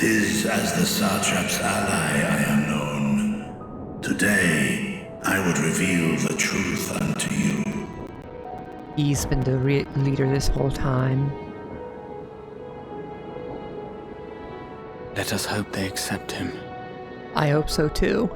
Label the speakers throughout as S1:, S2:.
S1: 'Tis as the Satrap's ally I am known. Today, I would reveal the truth unto you.
S2: He's been the leader this whole time.
S3: Let us hope they accept him.
S2: I hope so too.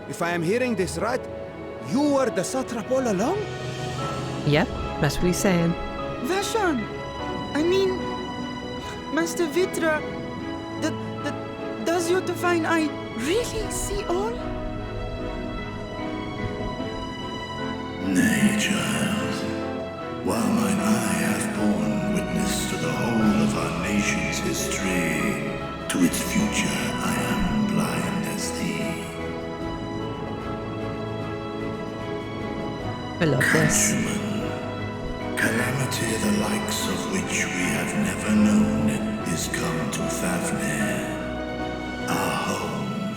S4: If I am hearing this right, you were the satrap all along?
S2: Yep, that's what he's saying.
S5: Vashan! I mean, Master Vitra, does your divine eye really see all?
S1: Nay, child. While mine eye hath borne witness to the whole of our nation's history, to its future I am blind as thee.
S2: I love this.
S1: Countrymen, calamity the likes of which we have never known is come to Fafnir, our home.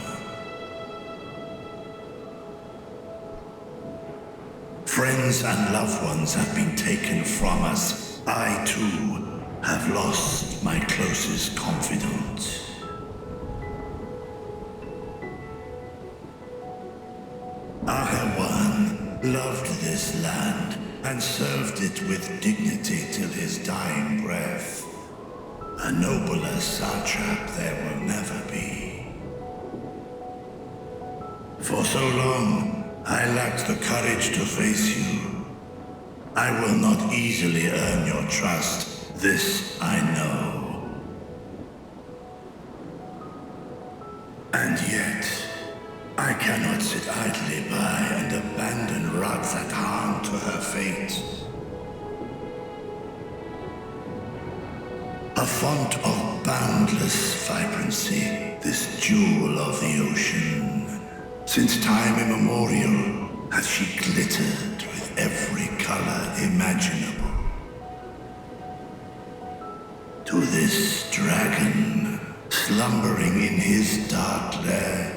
S1: Friends and loved ones have been taken from us. I, too, have lost my closest confidant. Ahawan loved this land and served it with dignity till his dying breath. A nobler satrap there will never be. For so long, I lacked the courage to face you. I will not easily earn your trust, this I know. And yet, I cannot sit idly by and abandon Radzatan to her fate. A font of boundless vibrancy, this jewel of the ocean. Since time immemorial hath she glittered with every color imaginable. To this dragon, slumbering in his dark lair,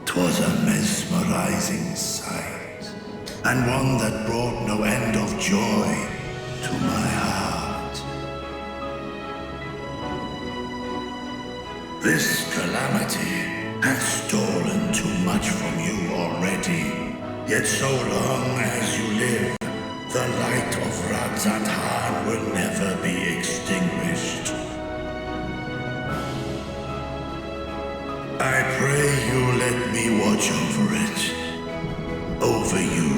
S1: 'twas a mesmerizing sight, and one that brought no end of joy to my heart. This calamity hath stolen too much from you already, yet so long as you live, the light of Radzatan will never be extinguished. I pray you let me watch over it. Over you.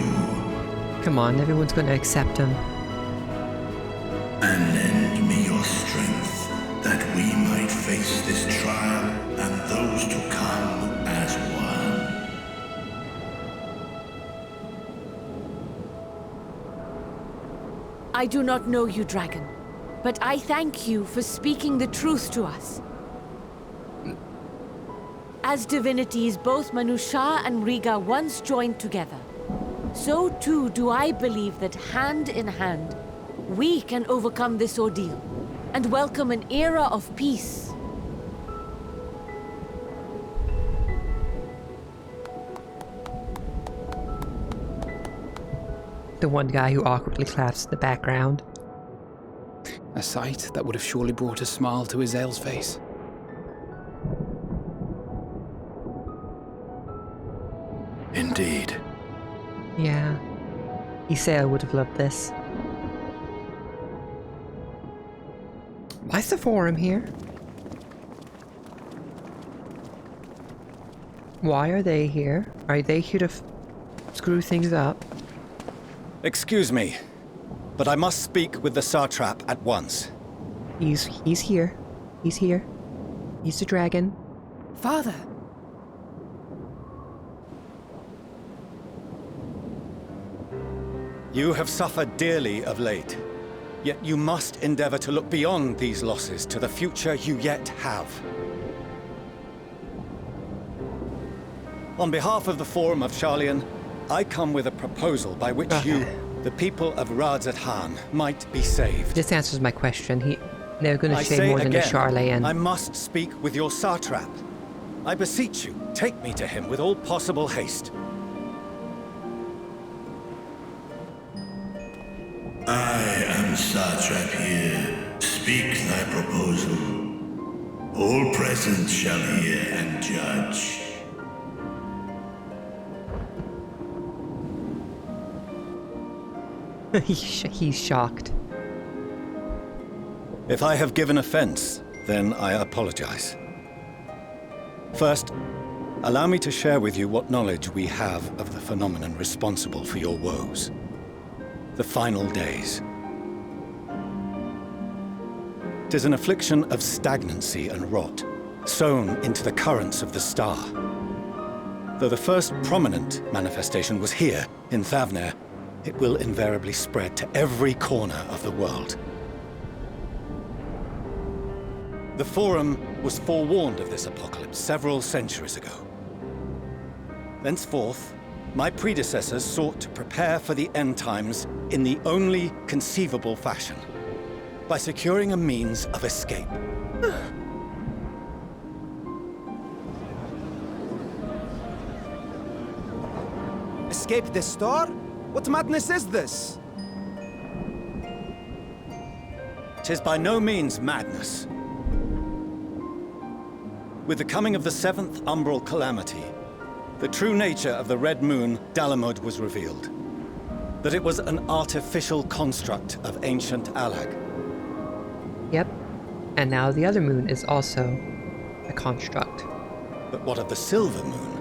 S2: Come on, everyone's gonna accept him.
S1: And lend me your strength, that we might face this trial and those to come as one.
S6: I do not know you, dragon, but I thank you for speaking the truth to us. As divinities, both Manusha and Riga once joined together, so too do I believe that hand in hand, we can overcome this ordeal and welcome an era of peace.
S2: The one guy who awkwardly claps in the background.
S3: A sight that would have surely brought a smile to Azael's face.
S1: Indeed.
S2: Yeah. Isael would have loved this. Why's the forum here? Why are they here? Are they here to screw things up?
S7: Excuse me, but I must speak with the satrap at once.
S2: He's here. He's here. He's the dragon.
S5: Father,
S7: You have suffered dearly of late, yet you must endeavor to look beyond these losses to the future you yet have. On behalf of the Forum of Sharlayan, I come with a proposal by which you the people of Radzat-Han might be saved.
S2: This answers my question. They're going to
S7: I
S2: say
S7: say
S2: more than the
S7: again,
S2: Charlayan.
S7: I must speak with your satrap. I beseech you, take me to him with all possible haste.
S1: I am satrap here. Speak thy proposal. All present shall hear and judge.
S2: He's shocked.
S7: If I have given offense, then I apologize. First, allow me to share with you what knowledge we have of the phenomenon responsible for your woes. The final days. 'Tis an affliction of stagnancy and rot, sown into the currents of the star. Though the first prominent manifestation was here, in Thavner, it will invariably spread to every corner of the world. The Forum was forewarned of this apocalypse several centuries ago. Thenceforth, my predecessors sought to prepare for the end times in the only conceivable fashion, by securing a means of escape.
S4: Escape the star? What madness is this?
S7: 'Tis by no means madness. With the coming of the 7th umbral calamity, the true nature of the Red Moon, Dalamud, was revealed. That it was an artificial construct of ancient Alag.
S2: Yep. And now the other moon is also a construct.
S7: But what of the Silver Moon?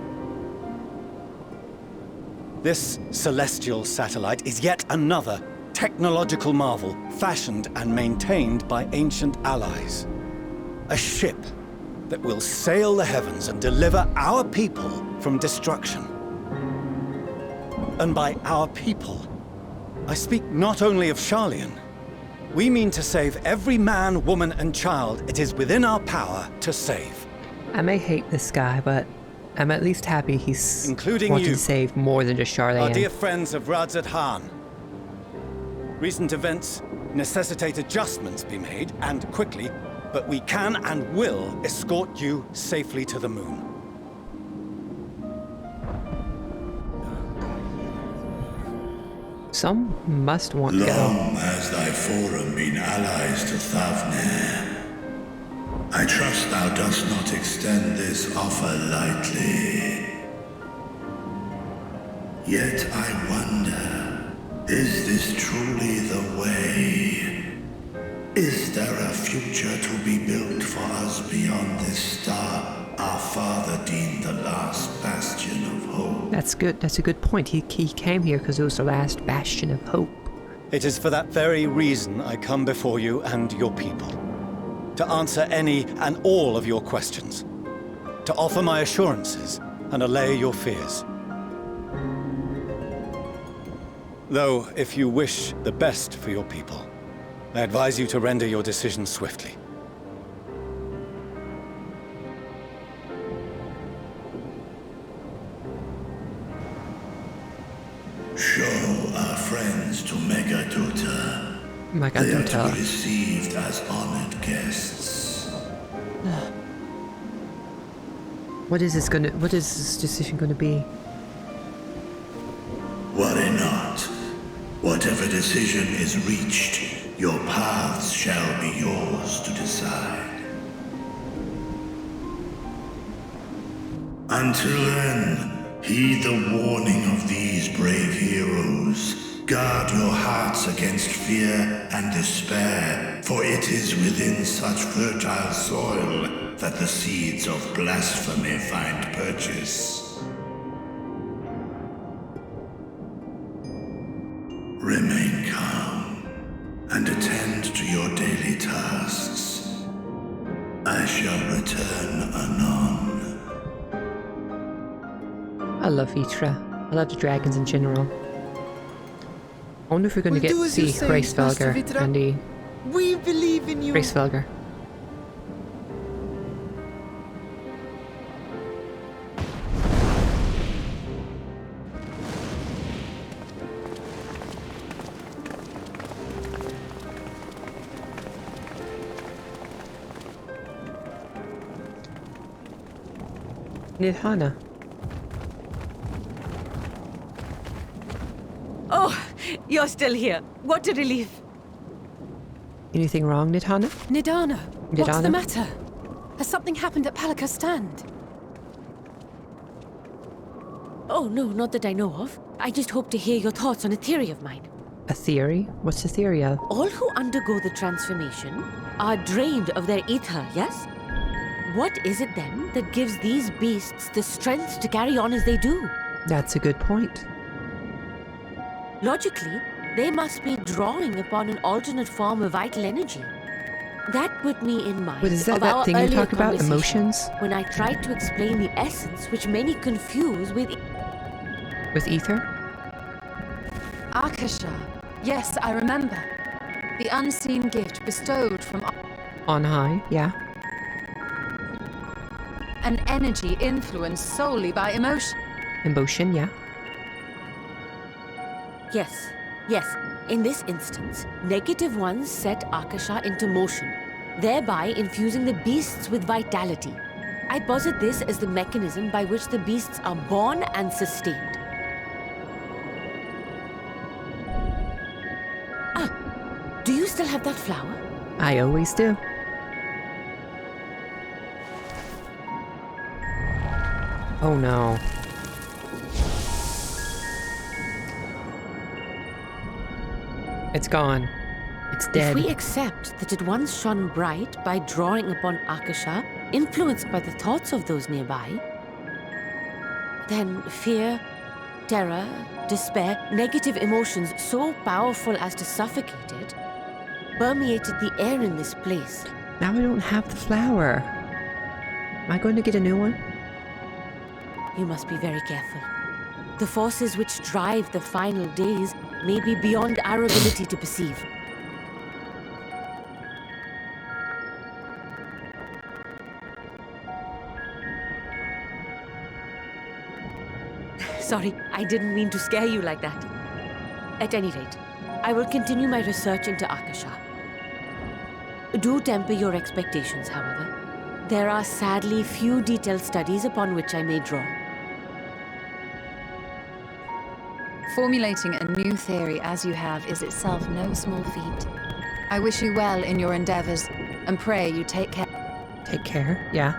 S7: This celestial satellite is yet another technological marvel fashioned and maintained by ancient allies. A ship that will sail the heavens and deliver our people from destruction. And by our people, I speak not only of Sharlayan. We mean to save every man, woman, and child it is within our power to save.
S2: I may hate this guy, but I'm at least happy he's
S7: Including
S2: wanting
S7: you,
S2: to save more than just
S7: our
S2: Charlayan.
S7: dear friends of Radzat-Han. Recent events necessitate adjustments be made, and quickly, but we can and will escort you safely to the moon.
S2: Some must want to go.
S1: Long has thy forum been allies to Thavner. I trust thou dost not extend this offer lightly. Yet I wonder, is this truly the way? Is there a future to be built for us beyond this star our father deemed the last bastion of hope?
S2: That's good. That's a good point. He came here because it was the last bastion of hope.
S7: It is for that very reason I come before you and your people. To answer any and all of your questions. To offer my assurances and allay your fears. Though, if you wish the best for your people, I advise you to render your decision swiftly.
S1: Show our friends to Megaduta. They are to
S2: Megaduta.
S1: be received as honored guests.
S2: What is this decision gonna be?
S1: Worry not. Whatever decision is reached, your paths shall be yours to decide. Until then, heed the warning of these brave heroes. Guard your hearts against fear and despair, for it is within such fertile soil that the seeds of blasphemy find purchase. Remain calm and attend to your daily tasks. I shall return anon.
S2: I love Vitra. I love the dragons in general. I wonder if we're gonna
S5: We'll do
S2: get to
S5: as you
S2: see
S5: say,
S2: Hraesvelgr
S5: Master Vitra.
S2: and the
S5: We believe in you.
S2: Hraesvelgr. Nidhana.
S6: Oh, you're still here. What a relief.
S2: Anything wrong, Nidhana?
S8: Nidana, what's
S2: Nidana?
S8: the matter? Has something happened at Palika Stand?
S6: Oh, no, not that I know of. I just hope to hear your thoughts on a theory of mine.
S2: A theory? What's the theory of?
S6: All who undergo the transformation are drained of their ether, yes? What is it then that gives these beasts the strength to carry on as they do?
S2: That's a good point.
S6: Logically, they must be drawing upon an alternate form of vital energy. That put me in mind
S2: But is that
S6: of
S2: that
S6: our
S2: thing you
S6: earlier
S2: talk about?
S6: conversation,
S2: Emotions?
S6: when I tried to explain the essence which many confuse with...
S2: With ether?
S8: Akasha. Yes, I remember. The unseen gift bestowed from
S2: On high, yeah.
S8: an energy influenced solely by emotion.
S2: Emotion, yeah.
S6: Yes, yes. In this instance, negative ones set Akasha into motion, thereby infusing the beasts with vitality. I posit this as the mechanism by which the beasts are born and sustained. Do you still have that flower?
S2: I always do. Oh no. It's gone. It's dead.
S6: If we accept that it once shone bright by drawing upon Akasha, influenced by the thoughts of those nearby, then fear, terror, despair, negative emotions so powerful as to suffocate it, permeated the air in this place.
S2: Now I don't have the flower. Am I going to get a new one?
S6: You must be very careful. The forces which drive the final days may be beyond our ability to perceive. Sorry, I didn't mean to scare you like that. At any rate, I will continue my research into Akasha. Do temper your expectations, however. There are sadly few detailed studies upon which I may draw.
S8: Formulating a new theory as you have is itself no small feat. I wish you well in your endeavors, and pray you take care.
S2: Take care, yeah.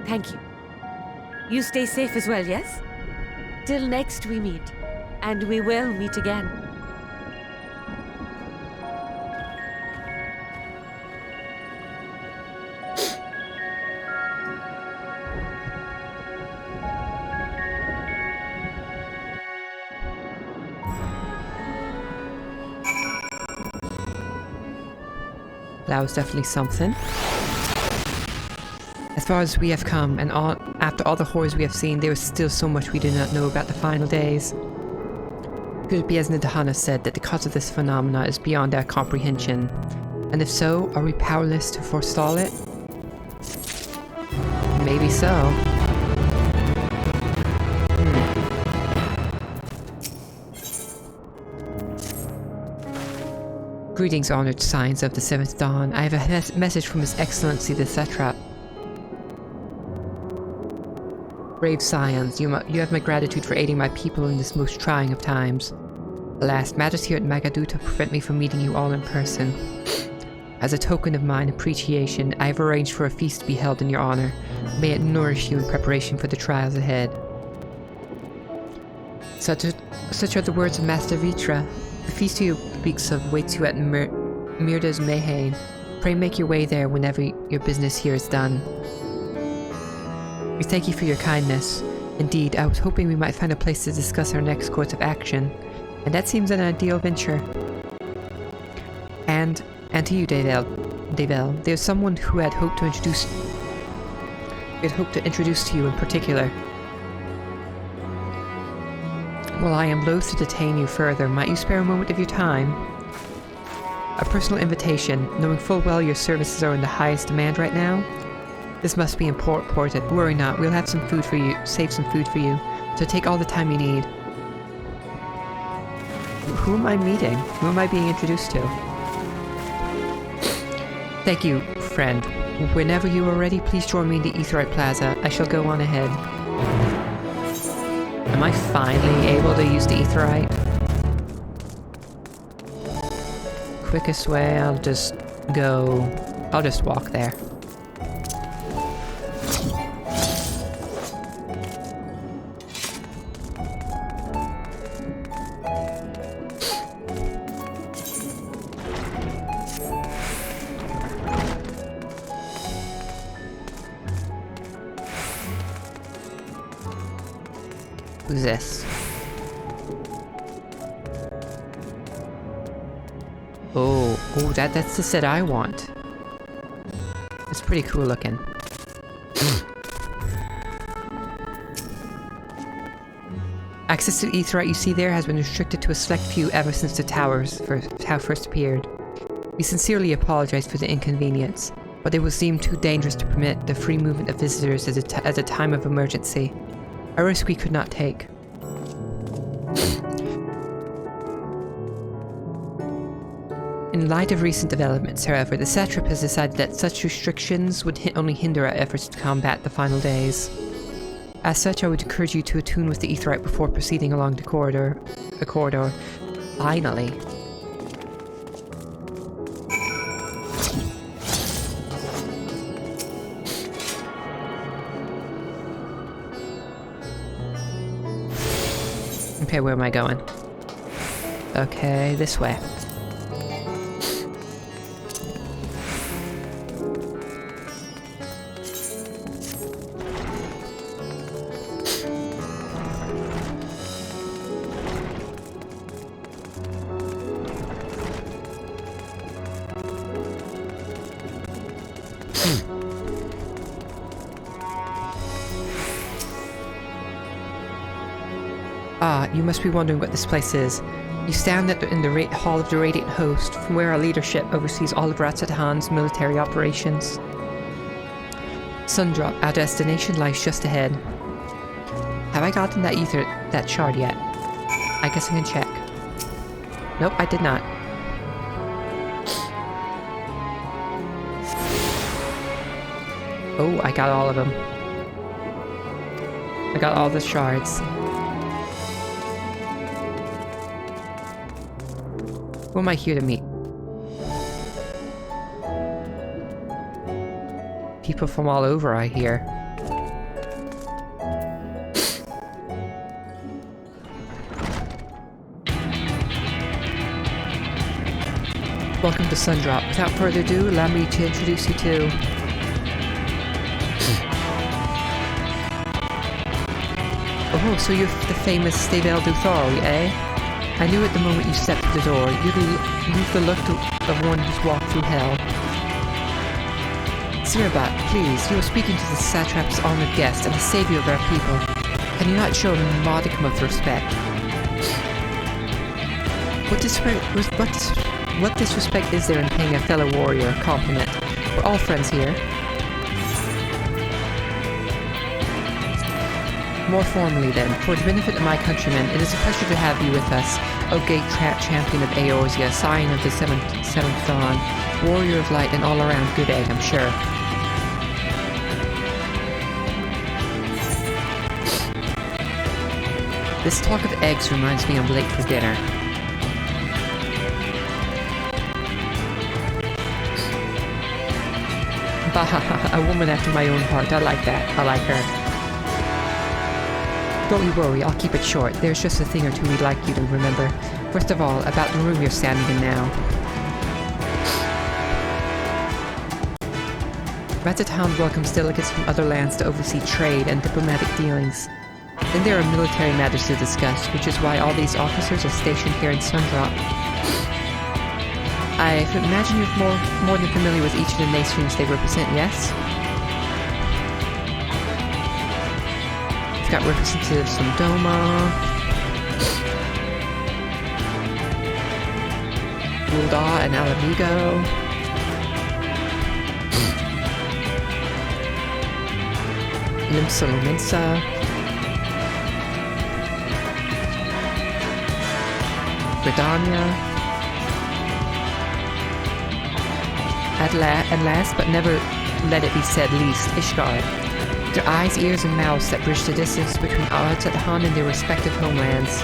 S6: Thank you. You stay safe as well, yes? Till next we meet. And we will meet again.
S2: That was definitely something. As far as we have come, and after all the horrors we have seen, there is still so much we do not know about the final days. Could it be, as Nidhana said, that the cause of this phenomena is beyond our comprehension? And if so, are we powerless to forestall it? Maybe so. Greetings, honored signs of the Seventh Dawn. I have a message from His Excellency the Satrap. Brave scions, you have my gratitude for aiding my people in this most trying of times. Alas, matters here at Magaduta prevent me from meeting you all in person. As a token of mine appreciation, I have arranged for a feast to be held in your honor. May it nourish you in preparation for the trials ahead. Such are the words of Master Vitra. The feast you speaks of waits you at Mirda's Mayhain. Pray make your way there whenever your business here is done. We thank you for your kindness. Indeed, I was hoping we might find a place to discuss our next course of action, and that seems an ideal venture. And to you, Devel, there's someone who had hoped to introduce to you in particular. While I am loath to detain you further, might you spare a moment of your time? A personal invitation, knowing full well your services are in the highest demand right now. This must be important. Worry not, we'll have some food for you, save some food for you, so take all the time you need. Who am I meeting? Who am I being introduced to? Thank you, friend. Whenever you are ready, please join me in the Aetheryte Plaza. I shall go on ahead. Am I finally able to use the Aetheryte? Quickest way, I'll just walk there. Who's this? Oh, that's the set I want. It's pretty cool looking. Access to Aetheryte you see there has been restricted to a select few ever since the towers first appeared. We sincerely apologize for the inconvenience, but it was deemed too dangerous to permit the free movement of visitors at a time of emergency. A risk we could not take. In light of recent developments, however, the satrap has decided that such restrictions would only hinder our efforts to combat the final days. As such, I would encourage you to attune with the Aetheryte before proceeding along the corridor. Finally. Okay, where am I going? Okay, this way. You must be wondering what this place is. You stand in the Hall of the Radiant Host, from where our leadership oversees all of Rattatahan's military operations. Sundrop, our destination, lies just ahead. Have I gotten that shard yet? I guess I can check. Nope, I did not. Oh, I got all of them. I got all the shards. Who am I here to meet? People from all over, I hear. Welcome to Sundrop. Without further ado, allow me to introduce you to... Oh, so you're the famous Stavel Duthori, eh? I knew at the moment you stepped through the door, you've the look of one who's walked through hell. Sirabat, please, you are speaking to the satrap's honored guest and the savior of our people. Can you not show him a modicum of respect? What disrespect is there in paying a fellow warrior a compliment? We're all friends here. More formally then, for the benefit of my countrymen, it is a pleasure to have you with us, O Gate Champion of Eorzea, Scion of the Seventh Dawn, Warrior of Light, and all-around good egg, I'm sure. This talk of eggs reminds me I'm late for dinner. Bahaha, a woman after my own heart, I like that, I like her. Don't you worry, I'll keep it short. There's just a thing or two we'd like you to remember. First of all, about the room you're standing in now. Rattatahan welcomes delegates from other lands to oversee trade and diplomatic dealings. Then there are military matters to discuss, which is why all these officers are stationed here in Sundrop. I imagine you're more than familiar with each of the nations they represent, yes? Got representatives from Doma, Ulda and Alamigo, Limsa Luminsa, Gridania, and last but never let it be said least, Ishgard. Their eyes, ears, and mouths that bridge the distance between odds at Han and their respective homelands.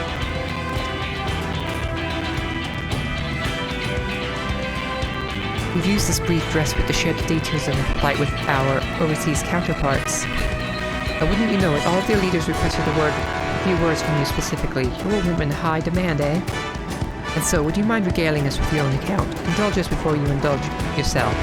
S2: We've used this brief respite to share the details of our plight with our overseas counterparts. And wouldn't you know it, all of their leaders requested a few words from you specifically. You're a woman in high demand, eh? And so, would you mind regaling us with your own account? Indulge us before you indulge yourself.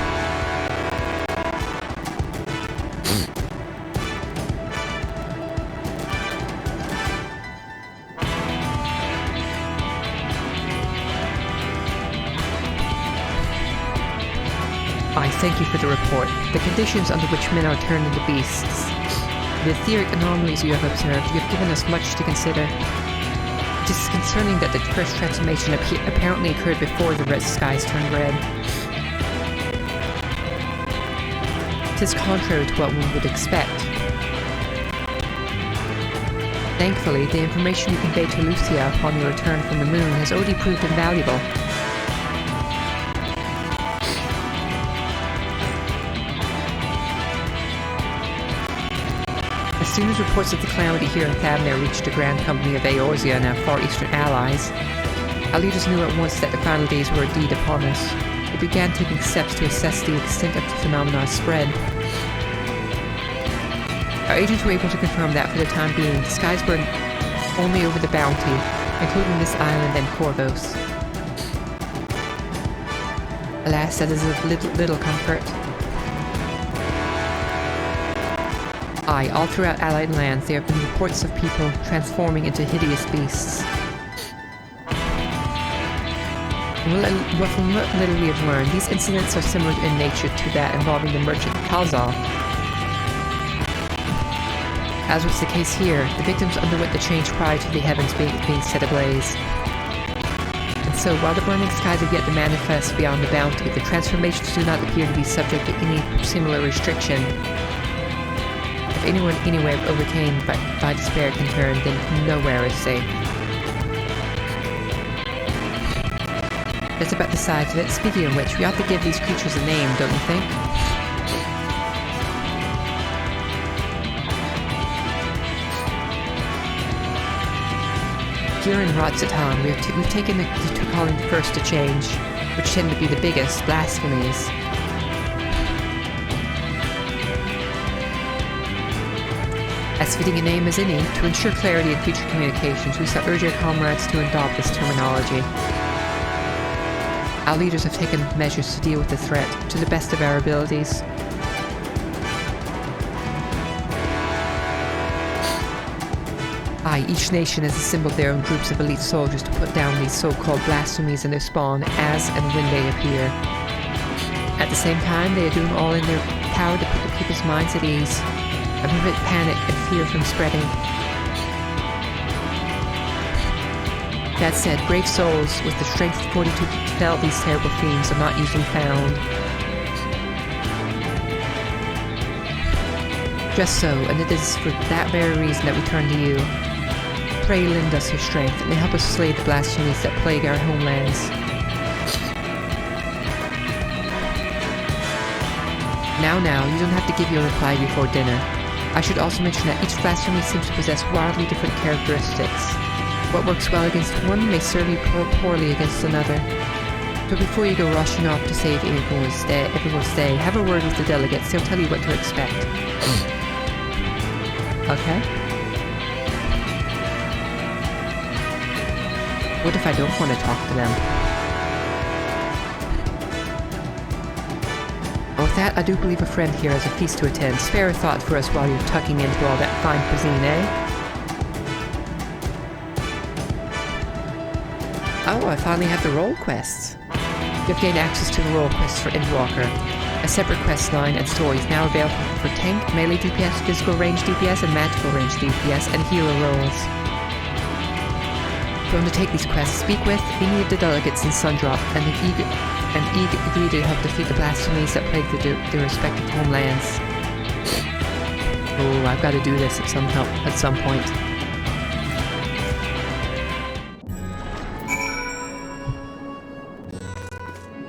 S2: I thank you for the report. The conditions under which men are turned into beasts. The etheric anomalies you have observed, you have given us much to consider. It is concerning that the first transformation apparently occurred before the red skies turned red. It is contrary to what one would expect. Thankfully, the information you conveyed to Lucia upon your return from the moon has already proved invaluable. As soon as reports of the calamity here in Thavner reached the Grand Company of Eorzea and our far eastern allies, our leaders knew at once that the final days were indeed upon us. They began taking steps to assess the extent of the phenomenon's spread. Our agents were able to confirm that for the time being, the skies were only over the Bounty, including this island and Corvos. Alas, that is of little comfort. Aye, all throughout Allied lands there have been reports of people transforming into hideous beasts. Well, from what little we have learned, these incidents are similar in nature to that involving the merchant Kalzal. As was the case here, the victims underwent the change prior to the heavens being set ablaze. And so, while the burning skies have yet to manifest beyond the Bounty, the transformations do not appear to be subject to any similar restriction. If anyone anywhere overcame by despair can turn, then nowhere is safe. That's about the size of it. Speaking of which, we ought to give these creatures a name, don't you think? Here in Rotsatan, we've taken to calling the first to change, which tend to be the biggest, blasphemies. As fitting a name as any, to ensure clarity in future communications, we shall urge our comrades to adopt this terminology. Our leaders have taken measures to deal with the threat to the best of our abilities. Aye, each nation has assembled their own groups of elite soldiers to put down these so-called blasphemies and their spawn as and when they appear. At the same time, they are doing all in their power to put the people's minds at ease and prevent panic and fear from spreading. That said, brave souls with the strength and fortitude to dispel these terrible fiends are not easily found. Just so, and it is for that very reason that we turn to you. Pray lend us your strength, and help us slay the blasphemies that plague our homelands. Now, you don't have to give your reply before dinner. I should also mention that each blasphemy seems to possess wildly different characteristics. What works well against one may serve you poorly against another. But before you go rushing off to save everyone's day, have a word with the delegates. They'll tell you what to expect. Okay? What if I don't want to talk to them? With that, I do believe a friend here has a feast to attend. Spare a thought for us while you're tucking into all that fine cuisine, eh? Oh, I finally have the role quests. You've gained access to the role quests for Endwalker. A separate quest line and story is now available for tank, melee DPS, physical range DPS, and magical range DPS, and healer roles. If you want to take these quests, speak with any of the delegates in Sundrop, and agree to help defeat the blasphemies that plague their respective homelands. Oh, I've got to do this at some point.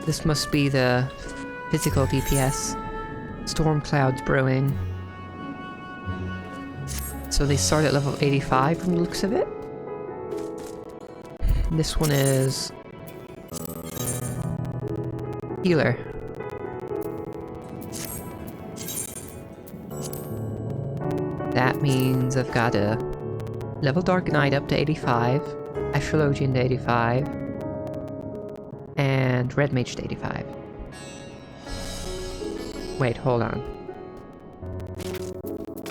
S2: This must be the physical DPS. Storm clouds brewing. So they start at level 85 from the looks of it. This one is healer. That means I've got a level Dark Knight up to 85, Astrologian to 85, and Red Mage to 85. Wait, hold on.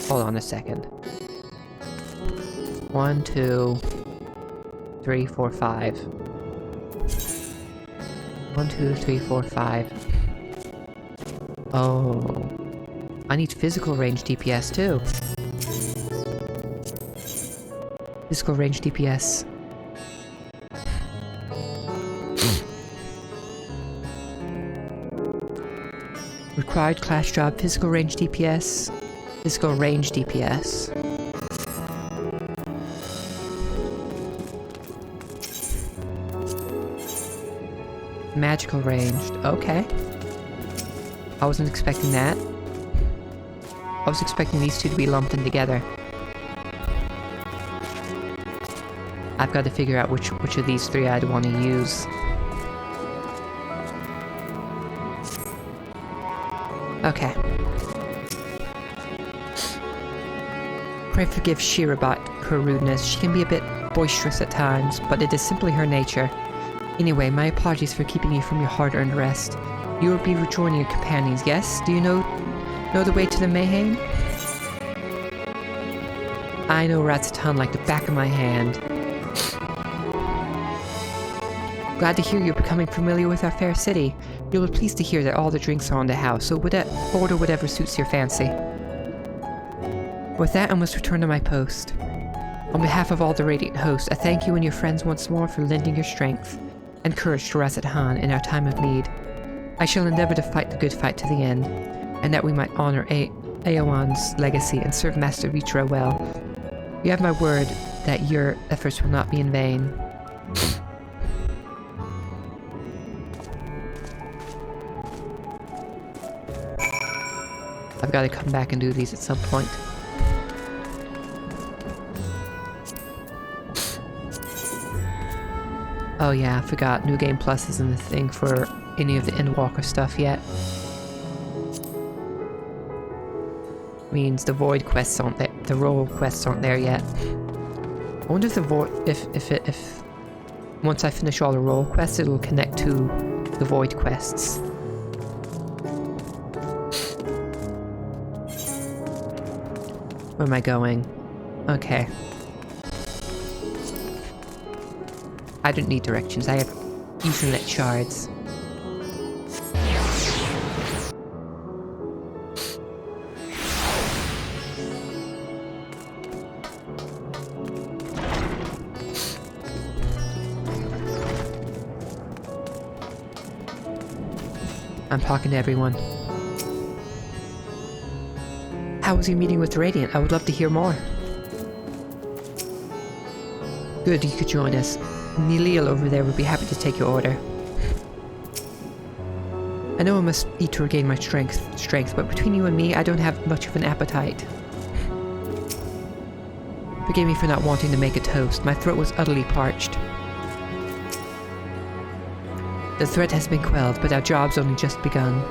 S2: Hold on a second. 1, 2, 3, 4, 5. 1, 2, 3, 4, 5. Oh. I need physical range DPS too. Physical range DPS. Required class job, physical range DPS. Physical range DPS. Magical ranged. Okay. I wasn't expecting that. I was expecting these two to be lumped in together. I've got to figure out which of these three I'd want to use. Okay. Pray forgive Shira about her rudeness. She can be a bit boisterous at times, but it is simply her nature. Anyway, my apologies for keeping you from your hard-earned rest. You will be rejoining your companions, yes? Do you know the way to the Mayhain? I know Ratsatan like the back of my hand. Glad to hear you're becoming familiar with our fair city. You'll be pleased to hear that all the drinks are on the house, so order whatever suits your fancy. With that, I must return to my post. On behalf of all the Radiant hosts, I thank you and your friends once more for lending your strength and courage to Ratsatan in our time of need. I shall endeavor to fight the good fight to the end, and that we might honor Aowan's legacy and serve Master Vitra well. You have my word that your efforts will not be in vain. I've got to come back and do these at some point. Oh yeah, I forgot. New Game Plus isn't a thing for any of the Endwalker stuff yet. Means the Void quests aren't there. The role quests aren't there yet. I wonder if the Void, if once I finish all the role quests, it'll connect to the Void quests. Where am I going? Okay. I don't need directions. I have Ethernet shards. I'm talking to everyone. How was your meeting with Radiant? I would love to hear more. Good, you could join us. Nilil over there would be happy to take your order. I know I must eat to regain my strength, but between you and me, I don't have much of an appetite. Forgive me for not wanting to make a toast. My throat was utterly parched. The threat has been quelled, but our job's only just begun.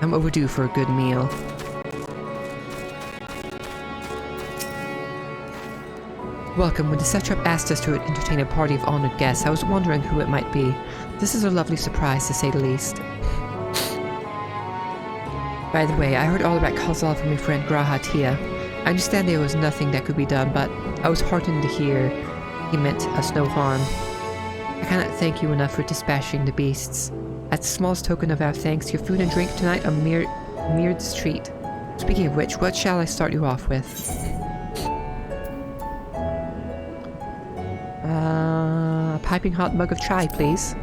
S2: I'm overdue for a good meal. Welcome. When the Satrap asked us to entertain a party of honored guests, I was wondering who it might be. This is a lovely surprise, to say the least. By the way, I heard all about Khazal from my friend Graha Tia. I understand there was nothing that could be done, but I was heartened to hear he meant us no harm. I cannot thank you enough for dispatching the beasts. As the smallest token of our thanks, your food and drink tonight are Mird's treat. Speaking of which, what shall I start you off with? A piping hot mug of chai, please.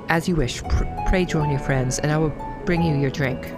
S2: As you wish. Pray join your friends, and I will bring you your drink.